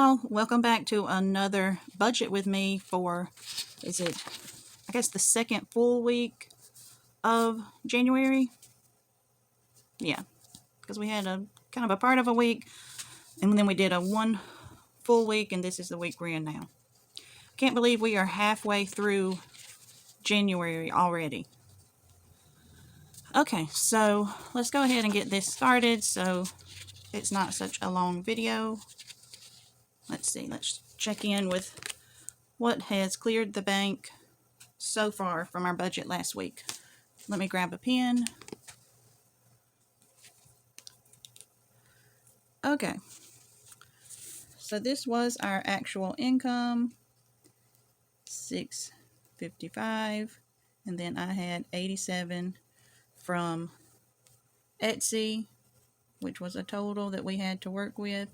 y'all, welcome back to another budget with me for, I guess the second full week of January. Yeah, because we had a kind of a part of a week, and then we did a one full week, and this is the week we're in now. Can't believe we are halfway through January already. Okay, so let's go ahead and get this started so it's not such a long video. Let's see, let's check in with what has cleared the bank so far from our budget last week. Let me grab a pen. Okay, so this was our actual income, $655, and then I had $87 from Etsy, which was a total that we had to work with,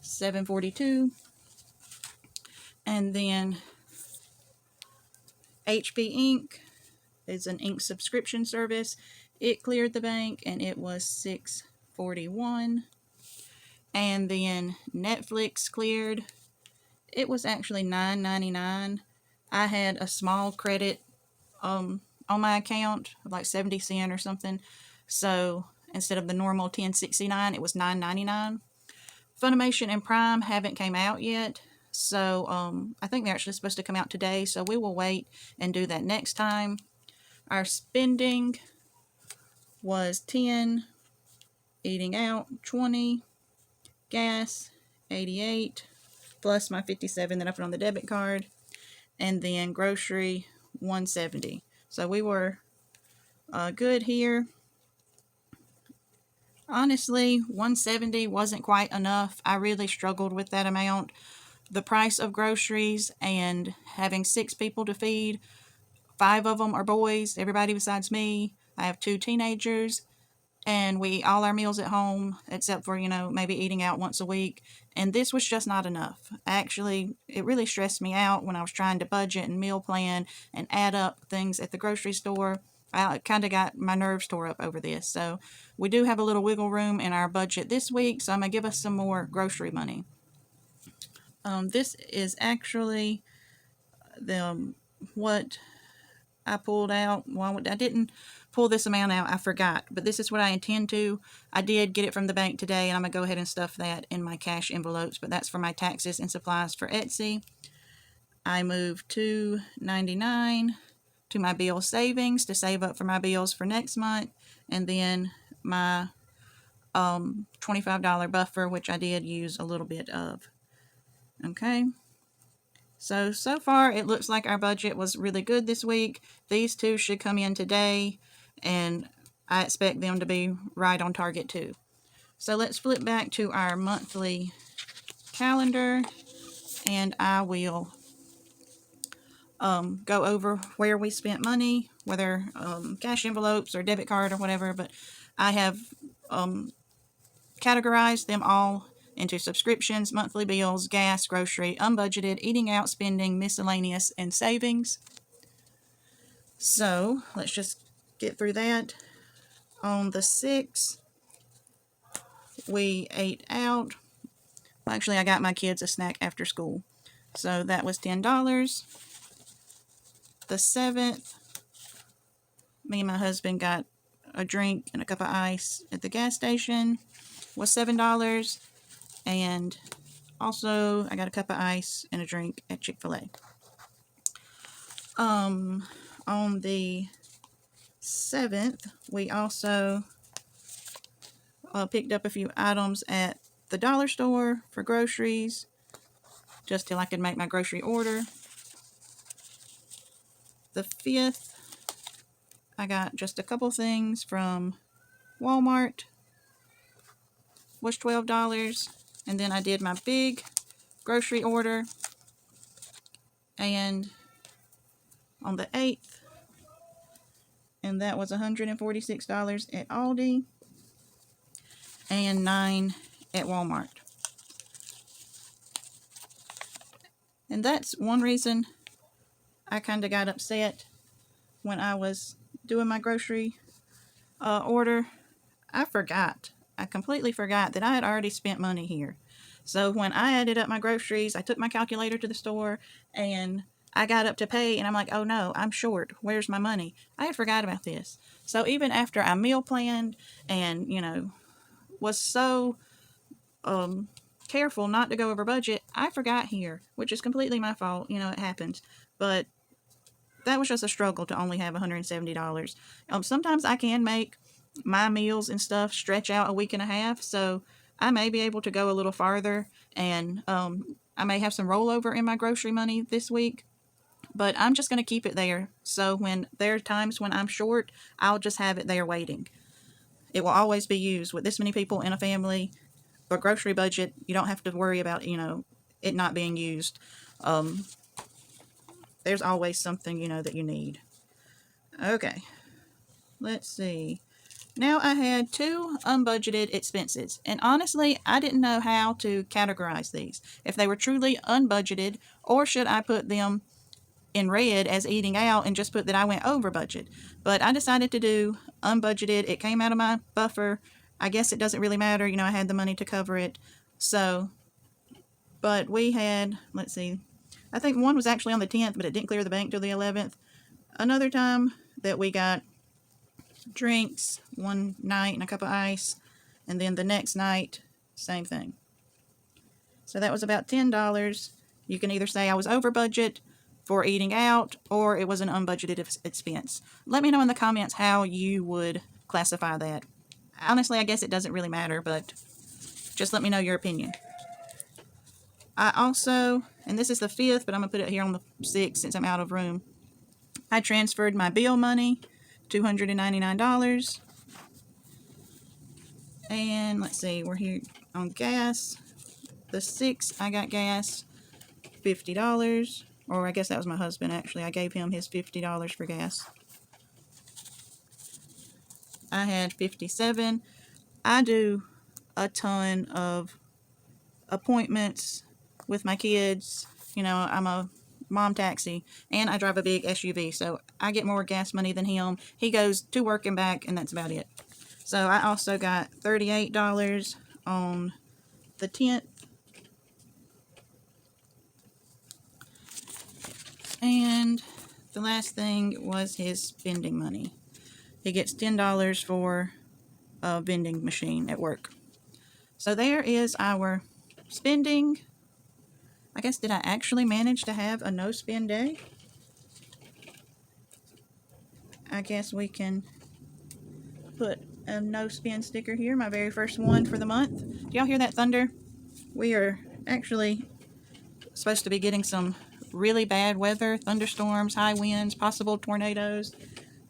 $742, and then HP Ink is an ink subscription service. It cleared the bank and it was $641. And then Netflix cleared. It was actually $9.99. I had a small credit on my account of like 70 cents or something. So instead of the normal $10.69, it was $9.99. Funimation and Prime haven't came out yet. So I think they're actually supposed to come out today. So we will wait and do that next time. Our spending was 10, eating out 20, gas 88, plus my 57 that I put on the debit card, and then grocery 170. So we were good here. Honestly, 170 wasn't quite enough. I really struggled with that amount. The price of groceries and having 6 people to feed, 5 of them are boys, everybody besides me. I have 2 teenagers, and we eat all our meals at home, except for, maybe eating out once a week. And this was just not enough. Actually, it really stressed me out when I was trying to budget and meal plan and add up things at the grocery store. I kind of got my nerves tore up over this. So we do have a little wiggle room in our budget this week, so I'm going to give us some more grocery money. This is actually what I pulled out. Well, I didn't pull this amount out. I forgot. But this is what I intend to. I did get it from the bank today, and I'm going to go ahead and stuff that in my cash envelopes. But that's for my taxes and supplies for Etsy. I moved $2.99 to my bill savings to save up for my bills for next month. And then my $25 buffer, which I did use a little bit of. Okay. So far it looks like our budget was really good this week. These two should come in today, and I expect them to be right on target too. So let's flip back to our monthly calendar, and I will go over where we spent money, whether cash envelopes or debit card or whatever, but I have categorized them all into subscriptions, monthly bills, gas, grocery, unbudgeted, eating out, spending, miscellaneous, and savings. So let's just get through that. On the 6th, we ate out. Actually, I got my kids a snack after school. So that was $10. The 7th, me and my husband got a drink and a cup of ice at the gas station. Was $7. And also, I got a cup of ice and a drink at Chick-fil-A. On the 7th, we also picked up a few items at the dollar store for groceries, just till I could make my grocery order. The 5th, I got just a couple things from Walmart, was $12. And then I did my big grocery order. And on the 8th, and that was $146 at Aldi and $9 at Walmart. And that's one reason I kind of got upset when I was doing my grocery order. I forgot I completely forgot that I had already spent money here. So when I added up my groceries, I took my calculator to the store and I got up to pay and I'm like, oh no, I'm short. Where's my money? I had forgot about this. So even after I meal planned and, was so careful not to go over budget, I forgot here, which is completely my fault. It happens. But that was just a struggle to only have $170. Sometimes I can make my meals and stuff stretch out a week and a half, so I may be able to go a little farther, and I may have some rollover in my grocery money this week, but I'm just going to keep it there. So when there are times when I'm short, I'll just have it there waiting. It will always be used with this many people in a family. But grocery budget, you don't have to worry about, it not being used. There's always something, that you need. Okay, let's see. Now I had 2 unbudgeted expenses, and honestly, I didn't know how to categorize these. If they were truly unbudgeted, or should I put them in red as eating out and just put that I went over budget. But I decided to do unbudgeted. It came out of my buffer. I guess it doesn't really matter. I had the money to cover it. So, but we had, let's see, I think one was actually on the 10th, but it didn't clear the bank till the 11th. Another time that we got drinks one night and a cup of ice, and then the next night, same thing. So that was about $10. You can either say I was over budget for eating out, or it was an unbudgeted expense. Let me know in the comments how you would classify that. Honestly, I guess it doesn't really matter, but just let me know your opinion. I also, and this is the 5th, but I'm going to put it here on the 6th since I'm out of room. I transferred my bill money, $299. And let's see, we're here on gas. The 6th, I got gas, $50. Or I guess that was my husband, actually. I gave him his $50 for gas. I had 57. I do a ton of appointments with my kids. I'm a mom taxi, and I drive a big SUV, so I get more gas money than him. He goes to work and back, and that's about it. So I also got $38 on the 10th. And the last thing was his spending money. He gets $10 for a vending machine at work. So there is our spending. I guess, did I actually manage to have a no spend day? I guess we can put a no spend sticker here, my very first one for the month. Do y'all hear that thunder? We are actually supposed to be getting some really bad weather, thunderstorms, high winds, possible tornadoes.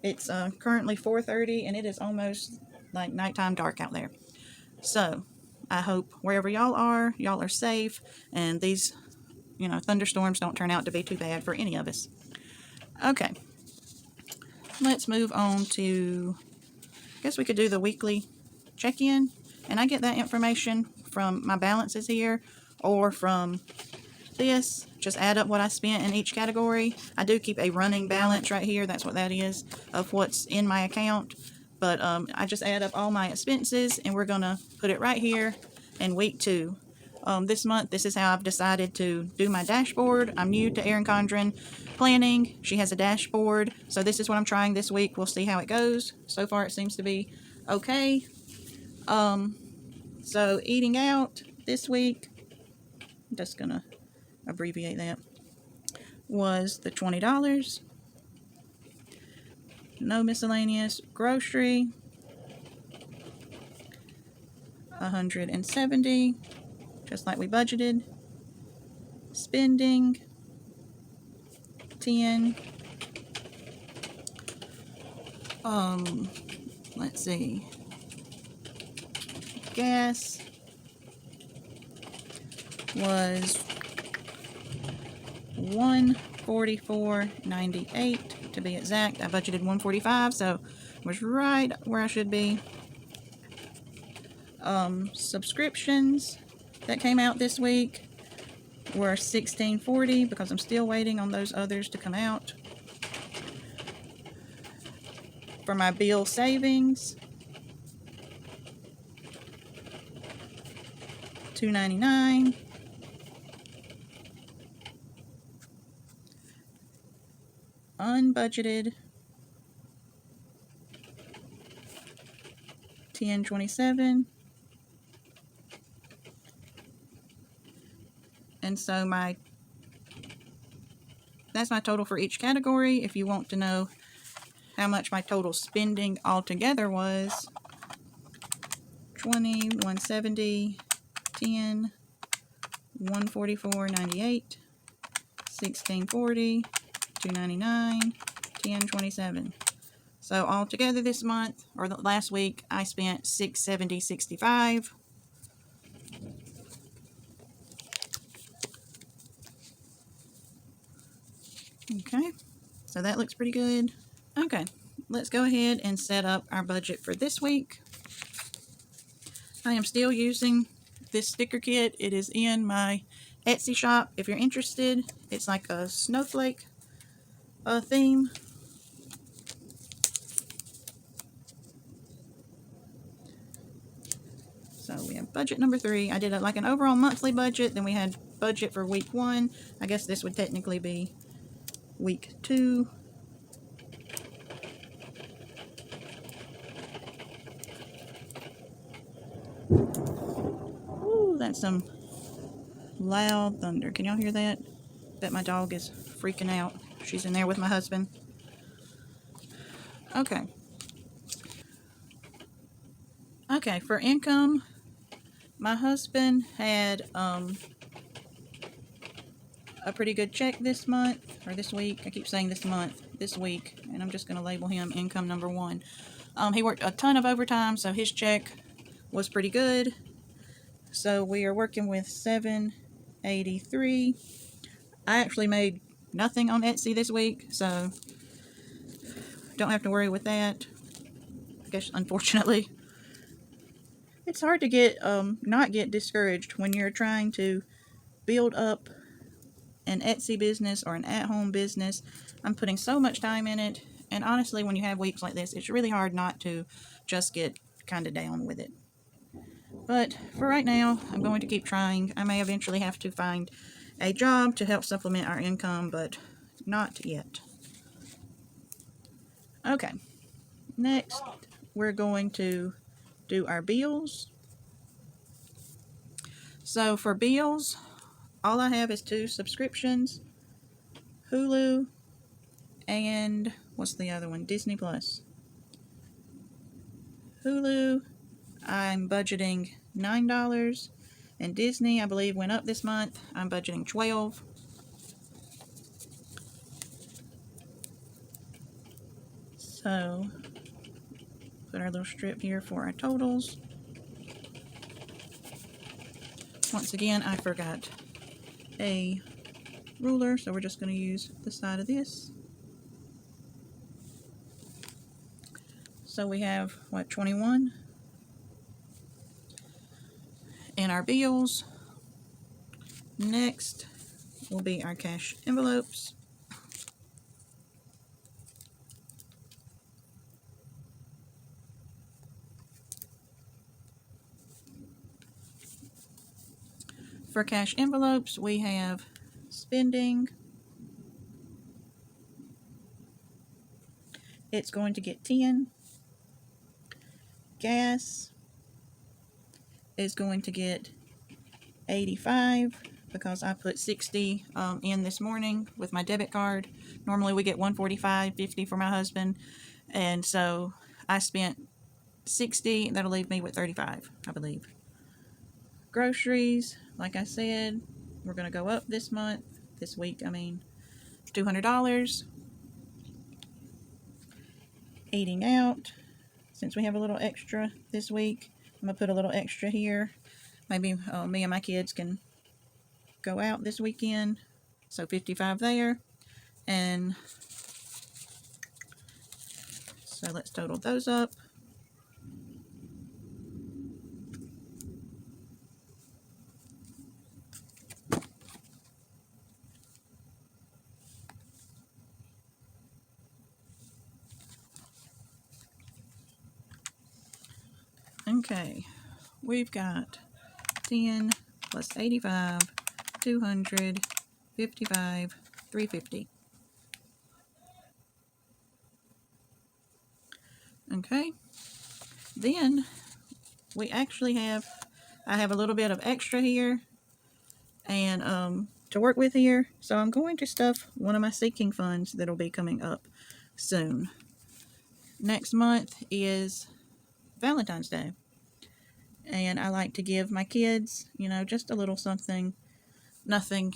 It's currently 4:30 and it is almost like nighttime dark out there. So I hope wherever y'all are safe, and these thunderstorms don't turn out to be too bad for any of us. Okay, let's move on to, I guess we could do the weekly check-in, and I get that information from my balances here or from this. Just add up what I spent in each category. I do keep a running balance right here. That's what that is, of what's in my account. But I just add up all my expenses, and we're going to put it right here in week 2. This month, this is how I've decided to do my dashboard. I'm new to Erin Condren planning. She has a dashboard. So this is what I'm trying this week. We'll see how it goes. So far, it seems to be okay. So eating out this week, I'm just going to abbreviate that, was the $20. No miscellaneous. Grocery, $170, just like we budgeted. Spending, $10. Let's see. Gas was $144.98 to be exact. I budgeted $145, so it was right where I should be. Subscriptions that came out this week were $16.40 because I'm still waiting on those others to come out. For my bill savings, $2.99. Unbudgeted, $10.27. And so that's my total for each category. If you want to know how much my total spending altogether was, 20, 170, 10, 144.98, 16.40, 2.99, 10.27. So altogether this month, or the last week, I spent $670.65. Okay, so that looks pretty good. Okay, let's go ahead and set up our budget for this week. I am still using this sticker kit. It is in my Etsy shop if you're interested. It's like a snowflake theme. So we have budget number 3. I did like an overall monthly budget. Then we had budget for week 1. I guess this would technically be week 2. Ooh, that's some loud thunder. Can y'all hear that? Bet my dog is freaking out. She's in there with my husband. Okay. Okay, for income, my husband had a pretty good check this month, or this week. I keep saying this month, this week, and I'm just going to label him income number 1. He worked a ton of overtime, so his check was pretty good. So we are working with $783. I actually made nothing on Etsy this week, so don't have to worry with that. I guess, unfortunately. It's hard to get not get discouraged when you're trying to build up an Etsy business or an at-home business. I'm putting so much time in it, and honestly, when you have weeks like this, it's really hard not to just get kind of down with it. But for right now, I'm going to keep trying. I may eventually have to find a job to help supplement our income, but not yet. Okay, next we're going to do our bills. So for bills, all I have is 2 subscriptions, Hulu and what's the other one? Disney Plus. Hulu, I'm budgeting $9, and Disney, I believe, went up this month. I'm budgeting $12. So put our little strip here for our totals. Once again, I forgot a ruler, so we're just going to use the side of this. So we have, what, 21 in our bills. Next will be our cash envelopes. For cash envelopes, we have spending. It's going to get 10. Gas is going to get 85 because I put 60 in this morning with my debit card. Normally we get 145.50 for my husband, and so I spent 60. That'll leave me with 35, I believe. Groceries, like I said, we're going to go up this week, $200. Eating out, since we have a little extra this week, I'm going to put a little extra here. Maybe me and my kids can go out this weekend. So 55 there. And so let's total those up. Okay, we've got 10, plus 85, 200, 55, 350. Okay, then we actually have, I have a little bit of extra here and to work with here, so I'm going to stuff one of my sinking funds that'll be coming up soon. Next month is Valentine's Day, and I like to give my kids, just a little something, nothing,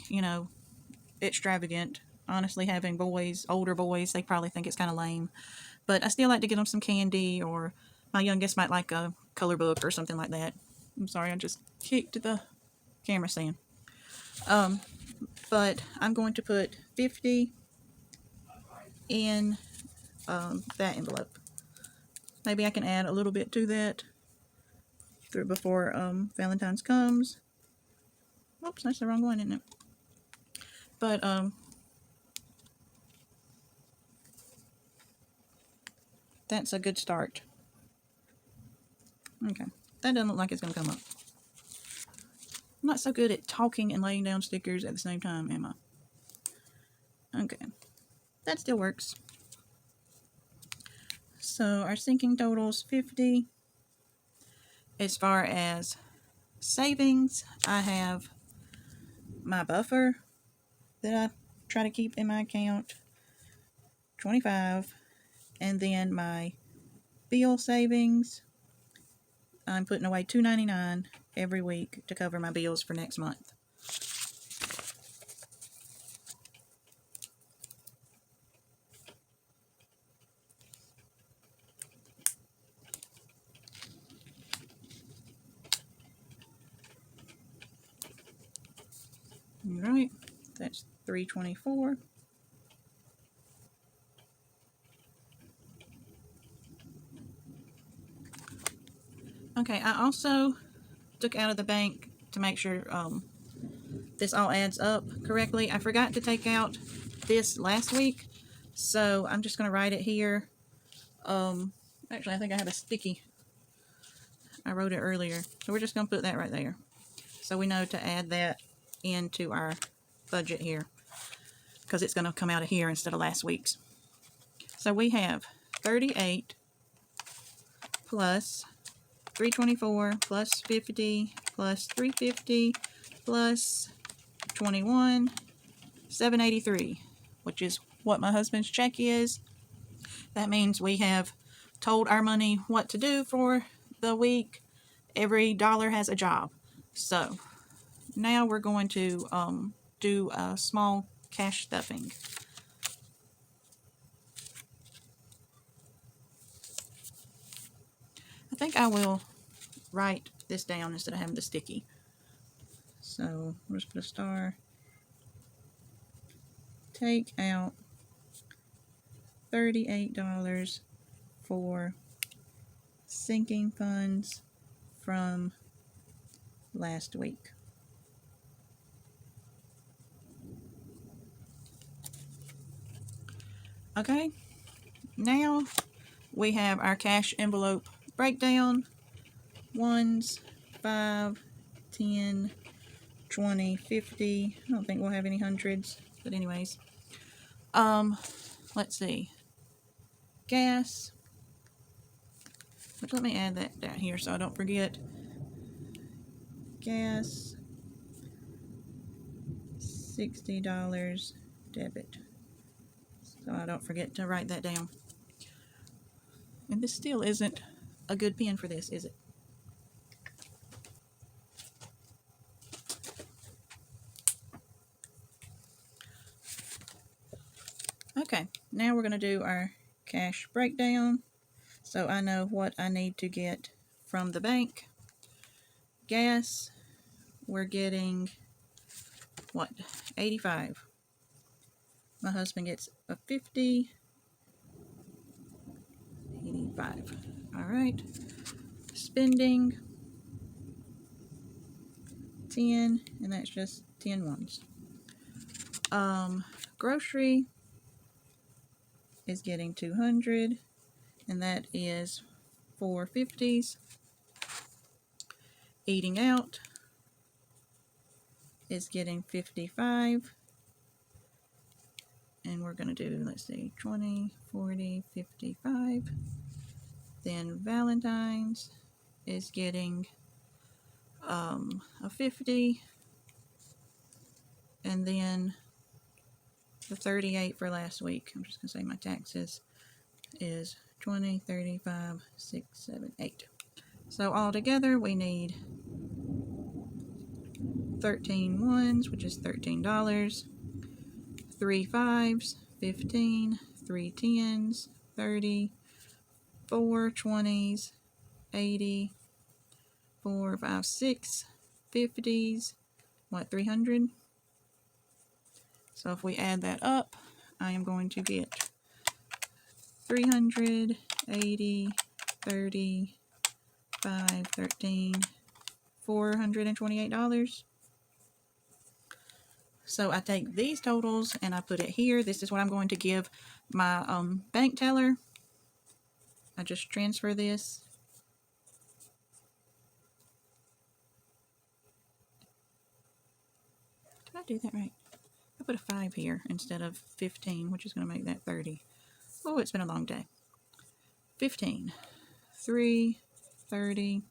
extravagant. Honestly, having boys, older boys, they probably think it's kind of lame, but I still like to get them some candy, or my youngest might like a color book or something like that. I'm sorry, I just kicked the camera stand. But I'm going to put 50 in that envelope. Maybe I can add a little bit to that through before Valentine's comes. Whoops, that's the wrong one, isn't it? But that's a good start. Okay, that doesn't look like it's going to come up. I'm not so good at talking and laying down stickers at the same time, am I? Okay, that still works. So our sinking total's 50. As far as savings, I have my buffer that I try to keep in my account, 25, and then my bill savings, I'm putting away $2.99 every week to cover my bills for next month. All right, that's $324. Okay, I also took out of the bank to make sure this all adds up correctly. I forgot to take out this last week, so I'm just going to write it here. Actually, I think I have a sticky. I wrote it earlier, so we're just going to put that right there, so we know to add that into our budget here, because it's going to come out of here instead of last week's. So we have 38 plus 324 plus 50 plus 350 plus 21, 783, which is what my husband's check is. That means we have told our money what to do for the week. Every dollar has a job. So now we're going to do a small cash stuffing. I think I will write this down instead of having the sticky. So we'll just put a star. Take out $38 for sinking funds from last week. Okay, now we have our cash envelope breakdown. Ones, 5, 10, 20, 50. I don't think we'll have any hundreds, but anyways. Let's see. Gas. But let me add that down here so I don't forget. Gas, $60 debit. So I don't forget to write that down. And this still isn't a good pen for this, is it? Okay, now we're going to do our cash breakdown, so I know what I need to get from the bank. Gas, we're getting, what, 85. My husband gets a 50, 85. All right, spending, 10, and that's just 10 ones. Grocery is getting 200, and that is 4 50s. Eating out, is getting 55. And we're going to do, let's see, 20, 40, 55. Then Valentine's is getting a 50. And then the 38 for last week. I'm just going to say my taxes is 20, 35, 6, 7, 8. So all together we need 13 ones, which is $13. 3 fives, 15, 3 tens, 30, 4 20s, 80, 4, 5, 6, 50s, what, 300? So if we add that up, I am going to get 300, 80, 30, 5, 13, $428. So I take these totals and I put it here. This is what I'm going to give my bank teller. I just transfer this. Did I do that right? I put a 5 here instead of 15, which is going to make that 30. Oh, it's been a long day. 15, 3, 30,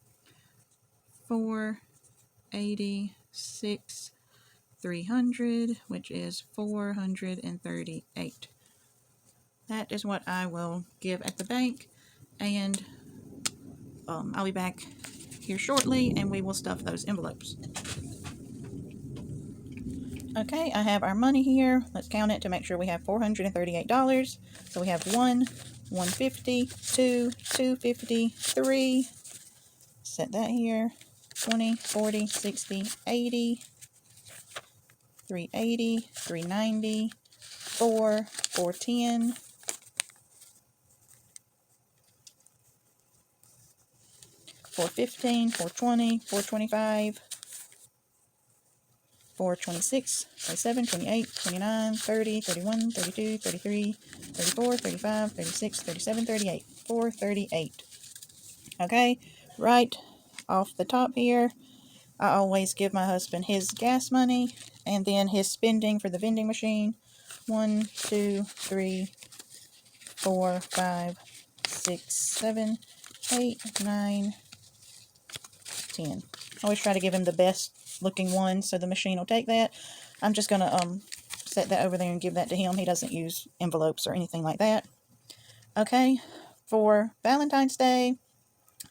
4, 80, 6, 300, which is 438. That is what I will give at the bank, and I'll be back here shortly and we will stuff those envelopes. Okay, I have our money here. Let's count it to make sure we have $438. So we have 1, 150, 2, 250, 3. Set that here. 20, 40, 60, 80, 380, 390, 4, 410, 415, 420, 425, 426, 27, 28, 29, 30, 31, 32, 33, 34, 35, 36, 37, 38, 438. Okay, right off the top here, I always give my husband his gas money and then his spending for the vending machine. 1, 2, 3, 4, 5, 6, 7, 8, 9, 10. I always try to give him the best looking one so the machine will take that. I'm just going to set that over there and give that to him. He doesn't use envelopes or anything like that. Okay, for Valentine's Day,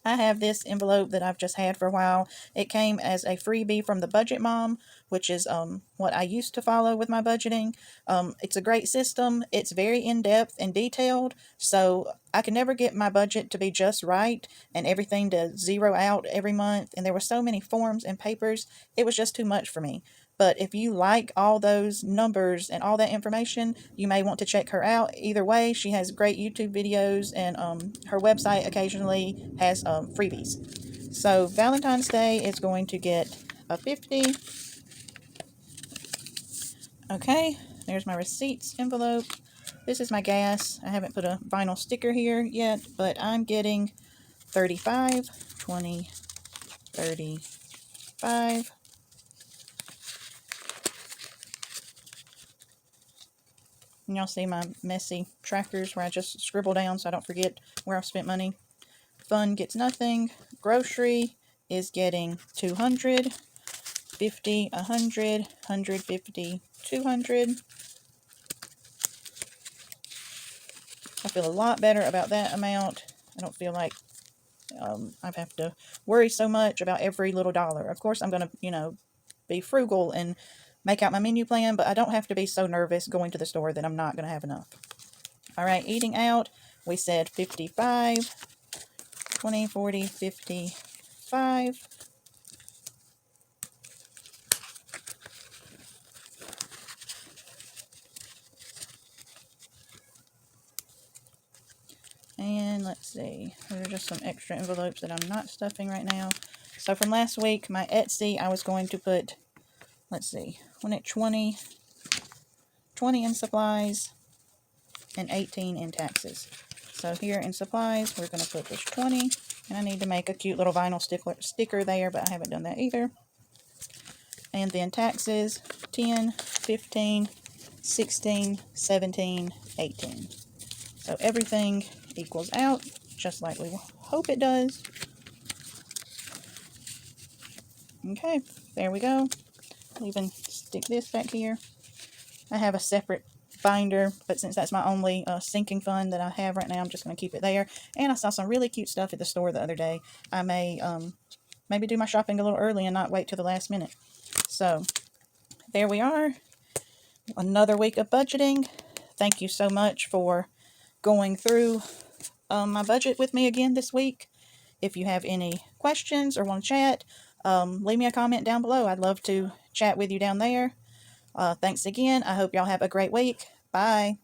I have this envelope that I've just had for a while. It came as a freebie from the Budget Mom, which is what I used to follow with my budgeting. It's a great system. It's very in-depth and detailed, so I can never get my budget to be just right and everything to zero out every month. And there were so many forms and papers, it was just too much for me. But if you like all those numbers and all that information, you may want to check her out. Either way, she has great YouTube videos, and her website occasionally has freebies. So Valentine's Day is going to get a 50. Okay, there's my receipts envelope. This is my gas. I haven't put a vinyl sticker here yet, but I'm getting 35, 20, 35. And y'all see my messy trackers where I just scribble down so I don't forget where I've spent money. Fun gets nothing. Grocery is getting 200, 50, 100, 150, 200. I feel a lot better about that amount. I don't feel like I have to worry so much about every little dollar. Of course, I'm going to, be frugal and make out my menu plan, but I don't have to be so nervous going to the store that I'm not going to have enough. All right, eating out, we said 55, 20, 40, 55. And let's see, there are just some extra envelopes that I'm not stuffing right now. So from last week, my Etsy, I was going to put, let's see, 20 in supplies and 18 in taxes. So here in supplies, we're going to put this 20, and I need to make a cute little vinyl sticker there, but I haven't done that either. And then taxes, 10, 15, 16, 17, 18. So everything equals out, just like we hope it does. Okay, there we go. I'll even stick this back here. I have a separate binder, but since that's my only sinking fund that I have right now, I'm just going to keep it there. And I saw some really cute stuff at the store the other day. I may maybe do my shopping a little early and not wait till the last minute. So there we are. Another week of budgeting. Thank you so much for going through my budget with me again this week. If you have any questions or want to chat, leave me a comment down below. I'd love to chat with you down there. Thanks again. I hope y'all have a great week. Bye.